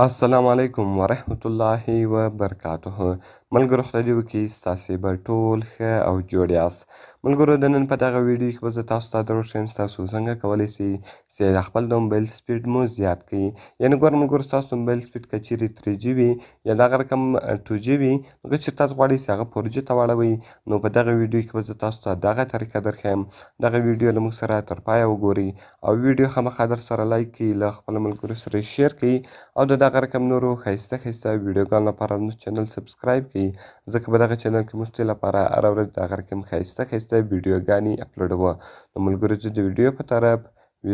السلام علیکم ورحمت الله وبرکاته. ملګرو خدای دې وکړي ستاسې به ټول ښه او جوړ یاست. ملګرو د نن په دغه ویډیو کې به زه تاسو ته دروښیم تاسو څنګه کولی سئ چې خپل د موبایل سپیډ مو زیات کړئ. یعنې ګوره ملګرو ستاسو د موبایل سپیډ که چیرې 3G وي یا دغه رقم 2G وي نو که چیرې تاسو غواړئ چې هغه 4G ته واړوئ نو په دغه ویډیو کې به زه تاسو ته دغه طریقه درښیم. دغه ویډیو له موږ سره تر پایه وګورئ او ویډیو خامخا در سره لایک کړئ، له خپلو ملګرو سره یې شیر کړئ او د دغه رقم نورو ښایسته ویډیوګانو لپاره زموږ چینل سبسکرایب کړئ، ځکه په دغه چینل کې موږ ستاسو لپاره هره ورځ دغه رقم ښایسته ویډیوګانې اپلوډوو. نو ملګرو ځو د ویډیو په طرف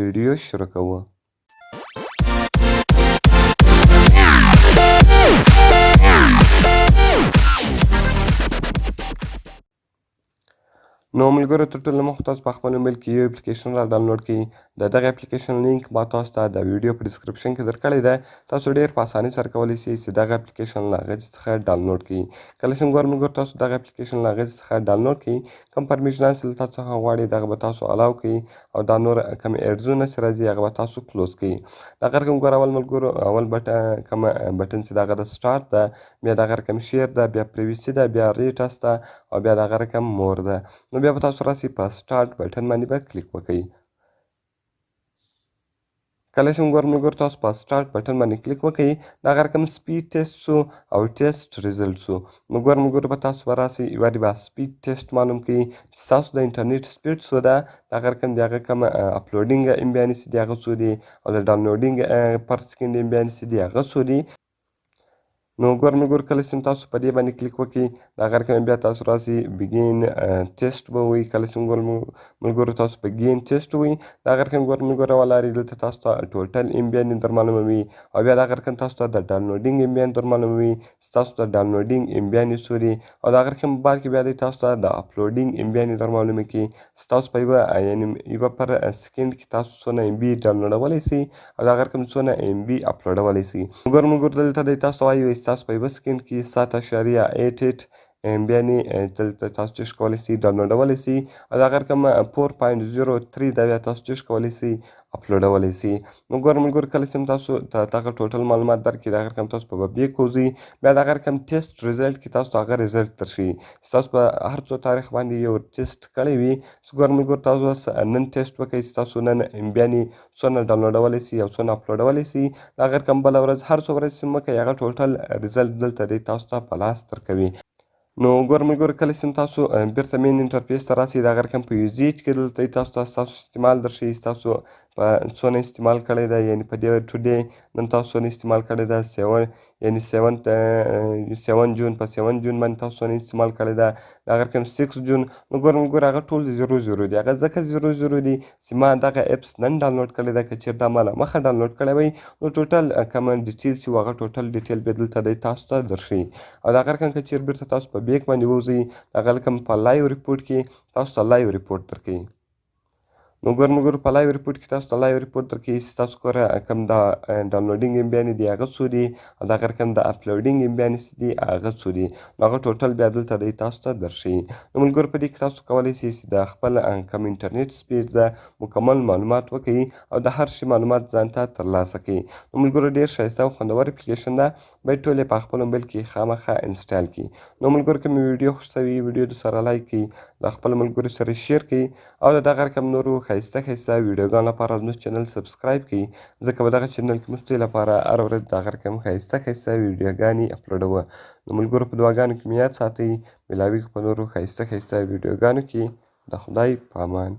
ویډیو شروع کوو. نو ملګرو تر ټولو مخکې تاسو په خپل موبایل کې یو اپلیکیشن را ډاونلوډ کړئ. د دغه اپلیکیشن لینک ما تاسو ته د ویډیو په ډسکرپشن کې درکړی دی. تاسو ډېر په اسانۍ سره کولی شئ چې دغه اپلیکیشن له هغې څخه ډاونلوډ کړئ. کله چې ګوره ملګرو تاسو دغه اپلیکیشن له هغې څخه ډاونلوډ کړئ، کوم پرمیشنان چې له تاسو څخه غواړي دغه به تاسو الاو کړئ او دا نور کوم ایډزونه چې راځي هغه به تاسو کلوز کړئ. دغه رقم ګوره اول ملګرو اول کوم بټن چې دغه د سټارټ ده، بیا دغه رقم شیر ده، بیا پریویسي ده، بیا ریټس ده او بیا دغه رقم مور ده. نو بیا به تاسو راسئ په سټارټ بټن باندې به کلیک وکړئ. کله چې ګوره ملګرو تاسو په سټارټ بټن باندې کلیک وکړئ، دغه رقم سپیډ ټیسټ سو او ټیسټ ریزلټ سو. نو ګوره ملګرو به تاسو به راسئ یو وارې به سپیډ ټیسټ معلوم کړئ چې ستاسو د انټرنیټ سپیډ څو ده، دغه رقم د هغه کومه اپلوډینګ ام بي چې دي هغه څو دي او د ډاونلوډینګ پر سکند ام بي چې دي هغه څو دي. نو ګوره ملګرو کله چې تاسو په دې باندې کلیک وکړئ، دغه رقم بیا تاسو راسئ بګین ټیسټ به ووایي. کله چې ملګرو تاسو بګین ټیسټ ووایي، دغه رقم ګوره ملګرو ولارئ دلته تاسو ته ټوټل ام بي در معلوموي او بیا دغه رقم تاسو ته د ډاونلوډینګ ام بي در معلوموي چې تاسو د ډاونلوډینګ ام بي څو دي او دغه رقم بعد کې بیا دی تاسو ته د اپلوډینګ ام بي در معلومه کړي چې تاسو په یوه پر سکند کې تاسو څونه ام بي ډاونلوډولی سئ او دغه رقم څونه ام بي اپلوډولی سئ. ګوره ملګرو دلته دی تاسو وایي تاسو په یوه سکند کې 7.88 ام بي دلته تاسو چش کولی سئ ډاونلوډولی سئ او دغه رقم 4.03 دا بیا تاسو چش کولی سئ اپلوډولی سئ. نو ګوره ملګرو کله چې تاسو ته دغه ټوټل معلومات درکړي، دغه رقم تاسو په بیک وځئ، بیا دغه رقم ټیسټ ریزلټ کې تاسو ته هغه ریزلټ درښیي چې تاسو په هر څو تاریخ باندې یو ټیسټ کړی وي. چې ګوره ملګرو تاسو اوس نن ټیسټ وکړئ چې تاسو نن ام بي څونه ډاونلوډولی سئ او څونه اپلوډولی سئ. دغه رقم بله ورځ هر څو ورځې چې مه کوئ هغه ټوټل ریزلټ دلته دی تاسو ته په لاس درکوي. نو ګوره ملګرو کله چې تاسو بیرته مین انټرفیس ته راسئ، دغه رقم په یوزیج کې دلته تاسو ته ستاسو استعمال درښیي چې تاسو په څونه استعمال کړی دی. یعنې په دې ټوډے نن تاسو څونه استعمال کړی ده، 7 جون په 7 جون باندې تاسو څونه استعمال کړی ده، دغه رقم 6 جون. نو ګوره ملګرو هغه ټول 0 دي، هغه ځکه 0 دي چې ما دغه اپس نن ډاونلوډ کړی ده. که چیرې دا ما له مخه ډاونلوډ کړی وی نو ټوټل کومه ډیټیل چې هغه ټوټل ډیټیل بیا دلته دی تاسو ته درښیي او دغه رقم که چیرې بیرته تاسو په بیک باندې ووځئ، دغه رقم په لایو ریپورټ کې تاسو ته لایو ریپورټ درکوي. نو ګوره ملګرو په لایو ریپورټ کې تاسو ته لایو ریپورټ درکوي چې تاسو ګوره کوم دا ډاونلوډینګ ام بي دي هغه څو دي او دغه رقم د اپلوډینګ ام بي چې دي هغه څو دي. نو هغه ټوټل بیا دلته دی تاسو ته درښیي. نو ملګرو په دې کې تاسو کولی شئ چې د خپل کوم انټرنیټ سپیډ ده مکمل معلومات وکړئ او د هر شي معلومات ځان ته ترلاسه کړئ. نو ملګرو ډېر ښایسته او خوندور اپلیکیشن ده، باید ټول یې په خپل موبایل کې خامخا انسټال کړئ. نو ملګرو که مې ویډیو خوښ شوي ویډیو در سره لایک کړئ، د خپلو ملګرو سره شیر کړئ او د دغه رقم نورو ښایسته ویډیوګانو لپاره زموږ چینل سبسکرایب کړئ، ځکه په دغه چینل کې موږ ستاسو لپاره هره ورځ دغه رقم ښایسته ویډیوګانې اپلوډوو. نو ملګرو په دعاګانو کې مې یاد ساتئ. ملاویږو په نورو ښایسته ویډیوګانو کې. د خدای په امان.